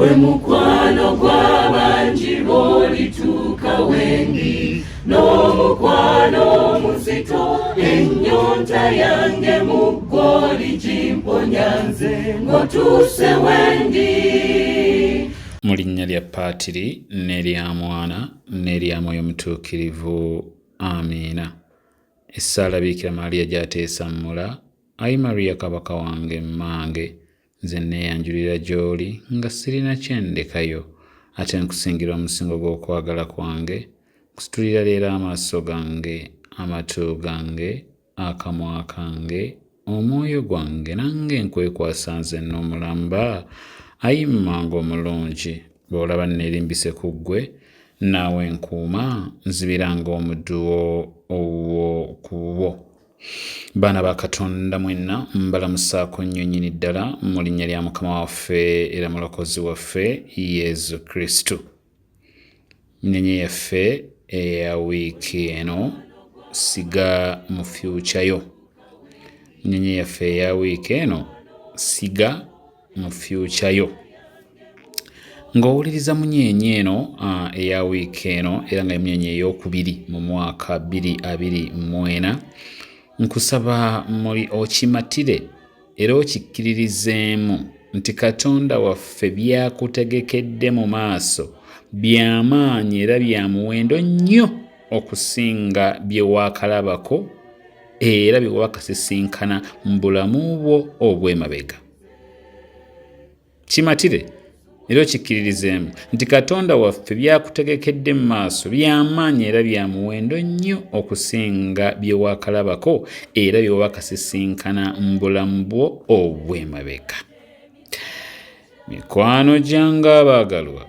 gwe mukwano gw'abangi b'olituuka wendi n'omukwano muzito ennyonta yange mu ggoli gimponya nze ng'otuuse wendi. Mu linnya lya Paatiri n'erya Mwana n'erya Mwoyo Mutuukirivu. Amiina. Essaala Biikira Maaliya gy'ateesammula. Ayi Mariya kabaka wange mmange, nze neeyanjulira gy'oli nga sirina kyendekayo, ate nkusingira omusingo gw'okwagala kwange. Kusitulira leero amaaso gange, amatu gange, akamwa kange, omwoyo gwange, nange nkwekwasa nze n'omulamba. Ayi mmange omulungi, bw'olaba neerimbise ku ggwe, naawe nkuuma, nzibiranga omuddu wo ku bo. Baana ba Katonda mwenna, mbalamusaako nnyo nnyini ddala mu linnya lya Mukama waffe era mulokozi waffe Yesu Kristo. Nnenye yaffe eya wiiki eno, Siga Mu Future Yo. Nnenye yaffe eya wiiki eno, Siga Mu Future Yo. Ng'owuliriza munyenye eno eya wiiki eno era nga munyenye ey'okubiri mu mwaka 2024, nkusaba muli okimatire era okikkiririzeemu nti Katonda waffe byakutegekedde mu maaso by'amaanyi era bya muwendo nnyo okusinga bye waakalabako era bye waakasisinkana mu bulamu bwo obw'emabega. Kimatire era okikkiririzeemu nti Katonda waffe byakutegekedde mu maaso by'amaanyi era bya muwendo nnyo okusinga bye waakalabako era bye waakasisinkana mu bulamu bwo obw'emabega. Mikwano gyange abaagalwa,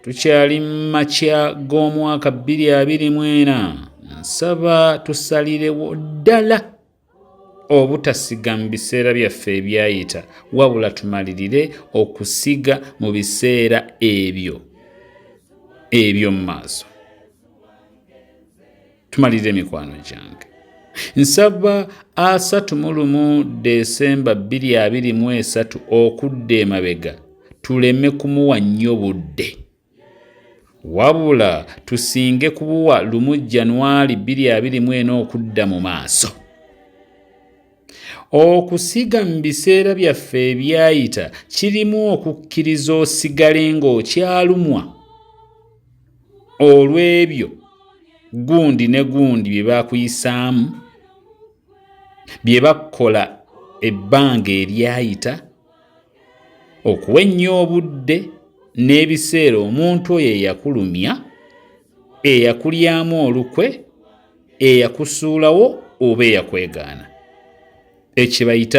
tukyali mu makya g'omwaka 2024. Nsaba tusalirewo ddala obutasiga mu biseera byaffe ebyayita, wabula tumalirire okusiga mu biseera ebyo mu maaso. Tumalirire mikwano gyange. Nsaba 31 Desemba 2023 okudda emabega tuleme kumuwa nnyo budde, wabula tusinge kubuwa 1 January 2024 okudda mu maaso. Okusiga mu biseera byaffe ebyayita kirimu okukkiriza osigale ng'okyalumwa olw'ebyo gundi ne gundi bye baakuyisaamu, bye bakola ebbanga eryayita, okuwa ennyo obudde n'ebiseera omuntu oyo eyakulumya, eyakulyamu olukwe, eyakusuulawo oba eyakwegaana. Ekyo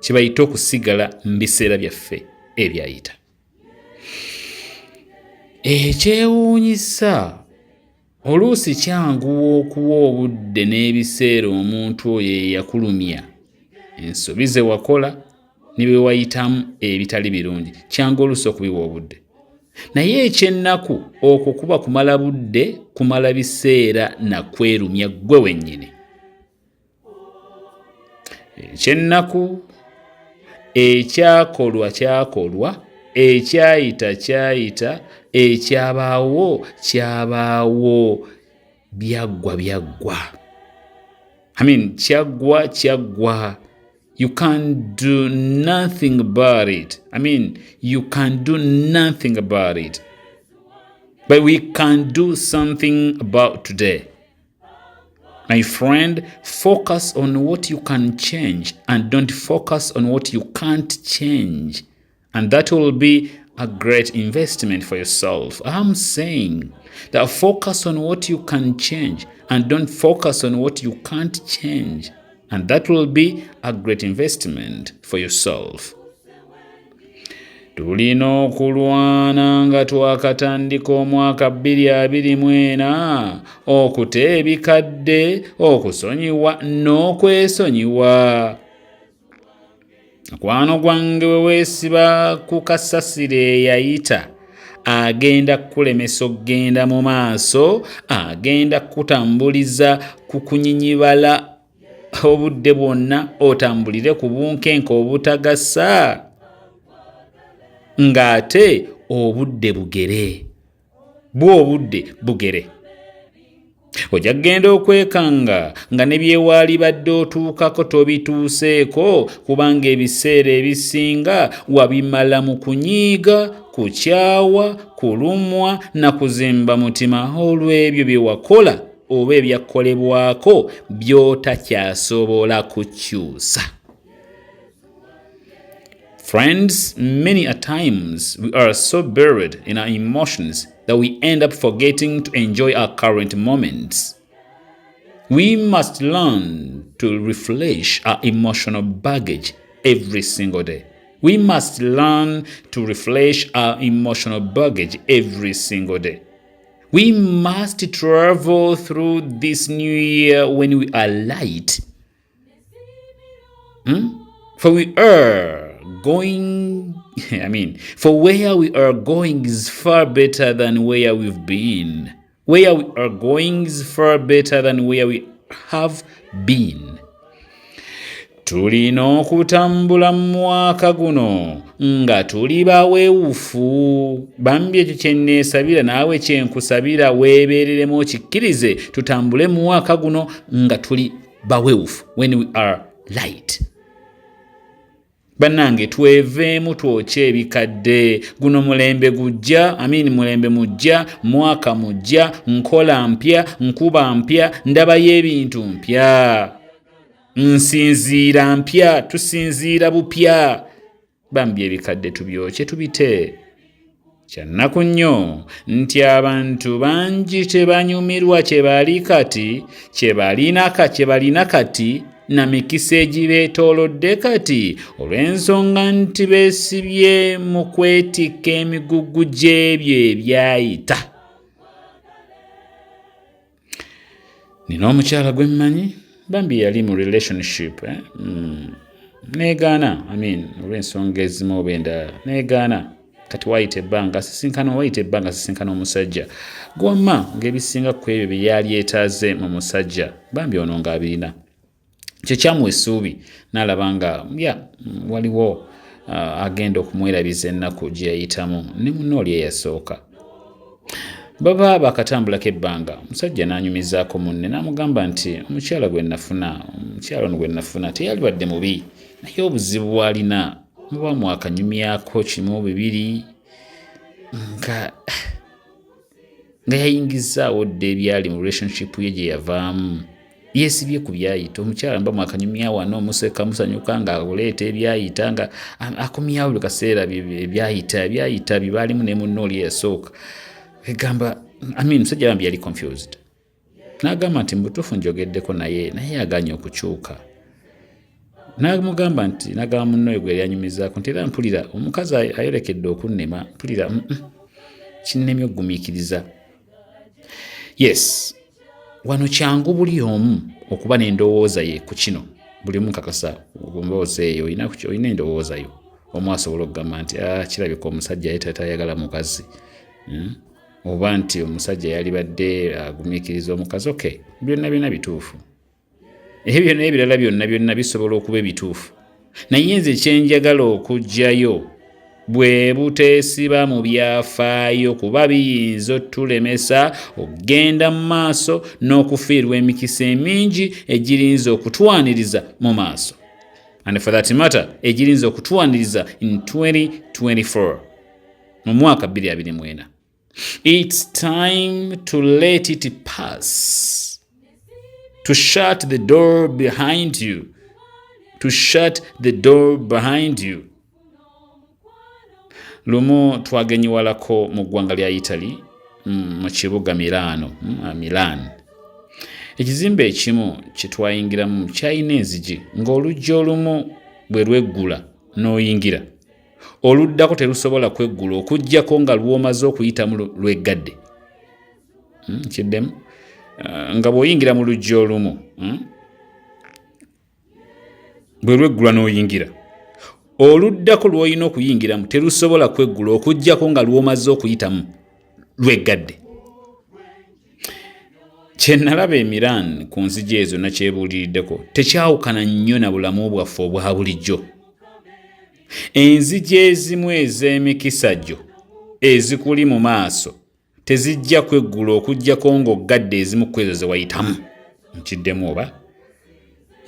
kibayita okusigala mu biseera byaffe ebyayita. Ekyewuunyisa, oluusi kyanguwa okuwa obudde n'ebiseera omuntu oyo eyakulumya ensobi ze wakola ne bye wayitamu ebitali birungi, kyangu oluusi okubiwa obudde. Naye ekyennaku okwo kuba kumala budde, kumala biseera na kwerumya ggwe wennyini. Ekyennaku, ekyakolwa kyakolwa, ekyayita kyayita, ekyabaawo kyabaawo, byaggwa. Kyaggwa. You can't do nothing about it. You can't do nothing about it. But we can do something about today. My friend, focus on what you can change and don't focus on what you can't change. And that will be a great investment for yourself. I'm saying that focus on what you can change and don't focus on what you can't change. And that will be a great investment for yourself. Tulina okulwana nga twakatandika omwaka 2024 okuta ebikadde, okusonyiwa n'okwesonyiwa. Mukwano gwange we weesiba ku kasasiro eyayita, agenda kulemesa okgenda mu maaso, agenda kutambuliza ku kunyinyibala obudde bwonna otambulire ku bunkenke obutagasa ng'ate obudde bugere bw'obudde bugere ojja kgenda okwekanga nga ne byewaali badde otuukako tobituuseeko kubanga ebiseera ebisinga wabimala mu kunyiiga kukyawa kulumwa na kuzimba mutima olw'ebyo bye wakola oba ebyakkolebwako by'otakyasobola kukyusa. Friends, many a times we are so buried in our emotions that we end up forgetting to enjoy our current moments. We must learn to refresh our emotional baggage every single day. We must learn to refresh our emotional baggage every single day. We must travel through this new year when we are light. For we are going, for where we are going is far better than where we've been. Where we are going is far better than where we have been. Tulina okutambula mu mwaka guno nga tuli baweewufu. Bambi ekyo kye nneesabira naawe kye nkusabira weebeereremu okikkirize tutambule mu mwaka guno nga tuli baweewufu, when we are light. Bannange tweveemu twokye ebikadde. Guno mulembe gujja, mulembe mujja, mwaka mujja, nkola mpya, nkuba mpya, ndabayo ebintu mpya. Nsinziira mpya, tusinziira bupya. Bambi ebikadde tubyokye tubite. Kyannaku nnyo nti abantu bangi tebanyumirwa kye balina kati na mikisa egibeetoolodde kati olw'ensonga nti beesibye mu kwetikka emigugu gy'ebyo ebyayita. Nina omukyala gwe mmanyi bambi yali mu relationship negaana olw'ensonga ezimu oba endala negaana kati wayita ebbanga asisinkana omusajja gwomma ng'ebisinga ku ebyo bye yali yeetaaze mu musajja bambi ono ng'abirina. Kye kyamuwa essuubi n'alaba nga waliwo agenda okumwerabiza ennaku gye yayitamu ne munno oli eyasooka. Baba bakatambulako ebbanga omusajja n'anyumizaako munne n'amugamba nti omukyala ono gwe nafuna teyali badde mubi naye obuzibu bw'alina muba mwakanyumyako kimu bibiri nga yayingizaawo dde ebyali mu relationship ye gye yavaamu. Yeesibye ku byayita omukyala mba mwakanyumya wano omuseka musanyuka nga akuleeta ebyayita nga akomyawo buli kaseera ebyayita bibaalimu ne munno oli eyasooka. Egamba omusajja bambi yali confused. N'agamba nti mbutuufu njogeddeko naye aganye okukyuka. N'agamba munno oyo gwe yanyumizaako nti era mpulira omukazi ayolekedde okunnema mpulira kinnemye okugumiikiriza. Yes, wano kyangu buli omu okuba n'endowooza ye ku kino. Buli omu kakasa ndowooza eyo olina endowooza yo. Omu asobola okugamba nti kirabika omusajja tayagala mukazi. Oba nti omusajja yali badde agumiikiriza omukazi. Okay, byonna bituufu. Ebyo n'ebirala byonna bisobola okuba ebituufu. Naye nze kyenjagala okuggyayo bwe buteesiba mu byafaayo kuba biyinza otulemesa okgenda mu maaso n'okufiirwa emikisa emingi egirinza okutwaniriza mu maaso. And for that matter, egirinza okutwaniriza in 2024. Mu mwaka 2024. It's time to let it pass. To shut the door behind you. To shut the door behind you. Lumu twagenyiwalako mu ggwanga lya Italy mu kibuga Milan. Ekizimbe ekimu kye twayingiramu kyalina enzigi ng'oluggi olumu bwe lweggula n'oyingira. Oluddako terusobola kweggula okuggyako nga lwomaze okuyitamu lweggadde. Kiddemu nga bw'oyingira mu luggi olumu bwe lweggula n'oyingira. Oluddako lw'olina okuyingiramu terusobola kweggula okuggyako nga lwomaze okuyitamu lweggadde. kye nalaba Milan ku nzigi ezo nakyebuuliriddeko tekyawukana nnyo na bulamu bwaffe obwa bulijjo. Enzigi ezimu ez'emikisa gyo ezikuli mu maaso tezijja kweggula okuggyako ng'oggadde ezimu ku ezo ze wayitamu. Nkiddemu oba?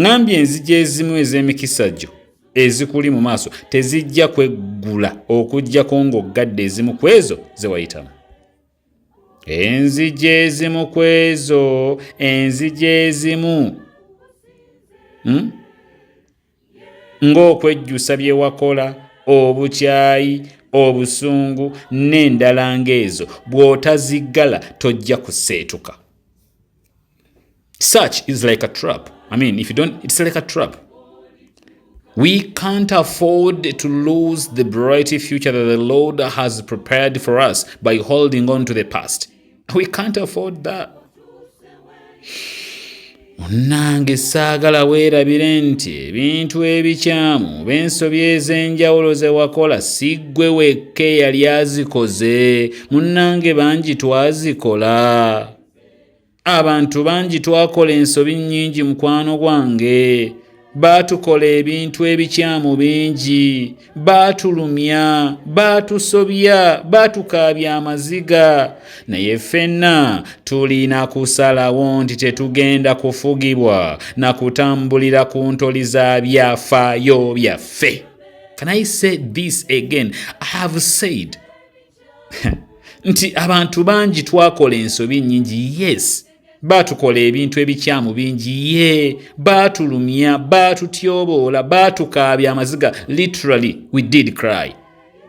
Ngambye enzigi ezimu ez'emikisa gyo ezikuli mu maaso tezijja kweggula okuggyako ng'oggadde ezimu ku ezo ze wayitamu. Enzigi ezimu ku ezo, enzigi ezimu ng'okwejjusa bye wakola, obukyayi, obusungu n'endala ng'ezo bw'otaziggala tojja kuseetuka. Such is like a trap. I mean, if you don't, it's like a trap. We can't afford to lose the bright future that the Lord has prepared for us by holding on to the past. We can't afford that. Munnange saagala weerabire nti ebintu ebikyamu b'ensobi ez'enjawulo ze wakola si ggwe wekka yali azikoze. Munnange bangi twazikola. Abantu bangi twakola ensobi nnyingi mukwano gwange. Baatukola ebintu ebikyamu bingi, baatulumya, baatusobya, baatukaabya amaziga. Naye ffenna tulina kusalawo nti tetugenda kufugibwa na kutambulira ku ntoli za byafaayo byaffe. Can I say this again? I have said nti abantu bangi twakola ensobi nnyingi, yes. Baatukola ebintu ebikyamu bingi, baatulumya, baatutyoboola, baatukaabya amaziga. Literally, we did cry.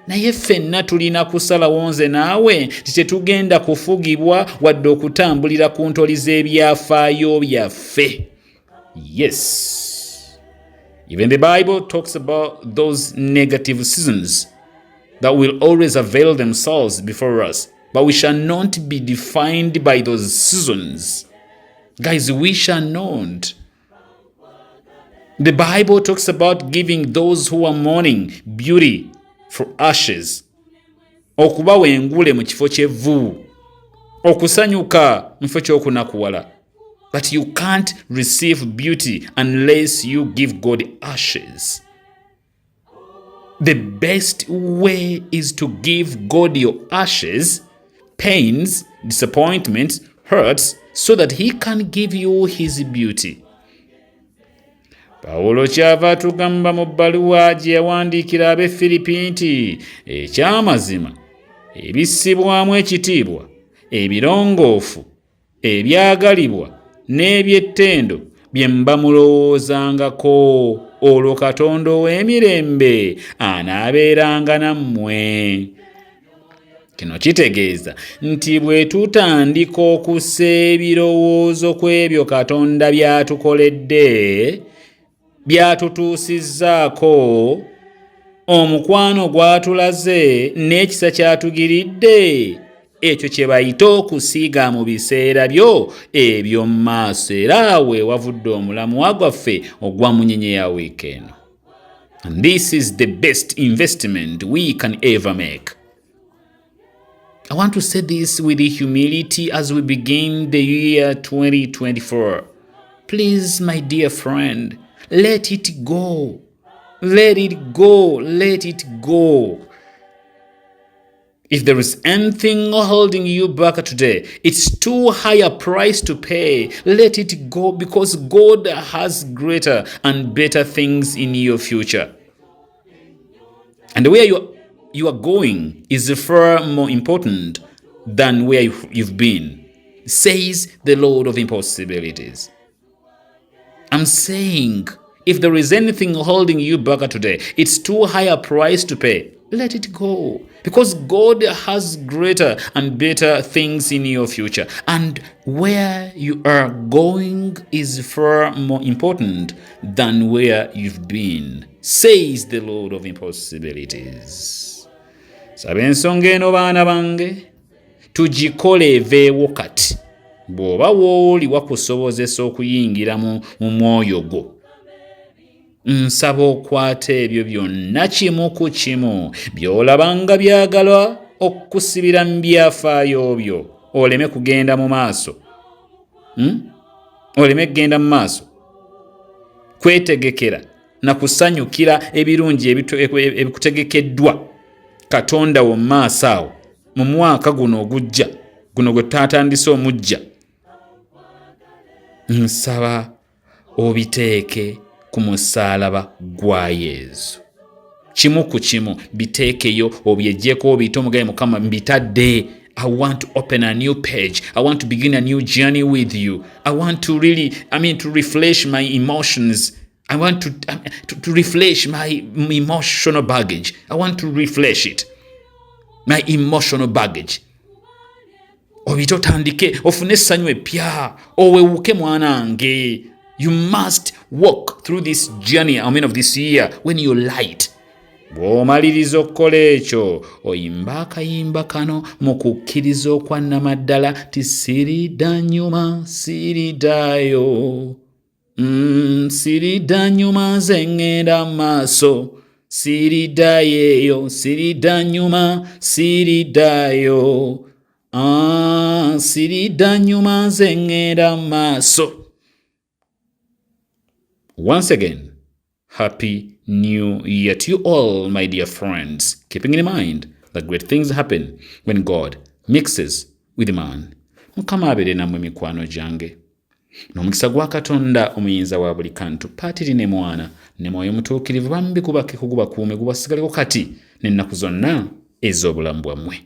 Naye ffenna tulina kusalawo nze naawe nti tetugenda kufugibwa wadde okutambulira ku ntoli z'ebyafaayo byaffe. Yes. Even the Bible talks about those negative seasons that will always avail themselves before us. But we shall not be defined by those seasons. Guys, we shall not. The Bible talks about giving those who are mourning beauty for ashes. Okubawa engule mu kifo ky'evvu. Okusanyuka mu kifo ky'okunakuwala. But you can't receive beauty unless you give God ashes. The best way is to give God your ashes, pains, disappointments, hurts, so that he can give you his beauty. Pawulo kyava tugamba mu bbaluwa gye yawandiikira ab'Efiripi nti ekyamazima, ebissibwamu ekitiibwa, ebirongoofu, ebyagalibwa n'eby'ettendo bye mba mulowoozangako, olwo Katonda ow'emirembe anaabeeranga nammwe. Kino kitegeeza nti bwe tutandika okussa ebirowoozo ku ebyo Katonda by'atukoledde, by'atutuusizzaako, omukwano gw'atulaze n'ekisa ky'atugiridde, ekyo kye bayita okusiiga mu biseera byo eby'omu maaso, era we wavudde omulamwa gwaffe ogwa munyenye ya wiiki eno. And this is the best investment we can ever make. I want to say this with humility as we begin the year 2024. Please, my dear friend, let it go. Let it go. Let it go. If there is anything holding you back today, it's too high a price to pay. Let it go, because God has greater and better things in your future. And where you are going is far more important than where you've been, says the Lord of impossibilities. I'm saying, if there is anything holding you back today, it's too high a price to pay. Let it go, because God has greater and better things in your future. And where you are going is far more important than where you've been, says the Lord of impossibilities. Saba ensonga eno baana bange, tugikole eveewo kati. Bw'oba wooli wakusobozesa okuyingira mu mwoyo gwo, nsaba okwata ebyo byonna kimu ku kimu by'olabanga byagalwa okukusibira mu byafaayo byo, oleme kugenda mu maaso. oleme kgenda mu maaso kwetegekera na kusanyukira ebirungi ebikutegekeddwa Katonda wo mu maaso awo mu mwaka guno ogujja guno gwe tatandise omujja. Nsaba obiteeke ku musaalaba gwa Yesu. Kimu ku kimu biteekeyo obyejjeko obiyite omugaye Mukama mbitadde. I want to open a new page. I want to begin a new journey with you. I want to really, to refresh my emotions. I want to refresh my emotional baggage. I want to refresh it. My emotional baggage. Obito tandike ofune essanyu epya owewuke mwanange. You must walk through this journey, of this year when you're light. Bw'omaliriza okukola ekyo oyimba akayimba kano mu kukkiriza okwa nnamaddala ti siridda nnyuma siriddayo. Siridda nnyuma nze ŋŋenda maaso. Siriddayo siridda nnyuma siriddayo. Siridda nnyuma nze ŋŋenda maaso. Once again, Happy New Year to you all, my dear friends, keeping in mind that great things happen when God mixes with man. Mukama abeere nammwe mikwano gyange. N'omukisa gwa Katonda omuyinza wa buli kantu Paatiri ne Mwana ne Mwoyo Mutuukirivu bambikubake kugubakuume gubasigaleko kati n'ennaku zonna ez'obulamu bwammwe.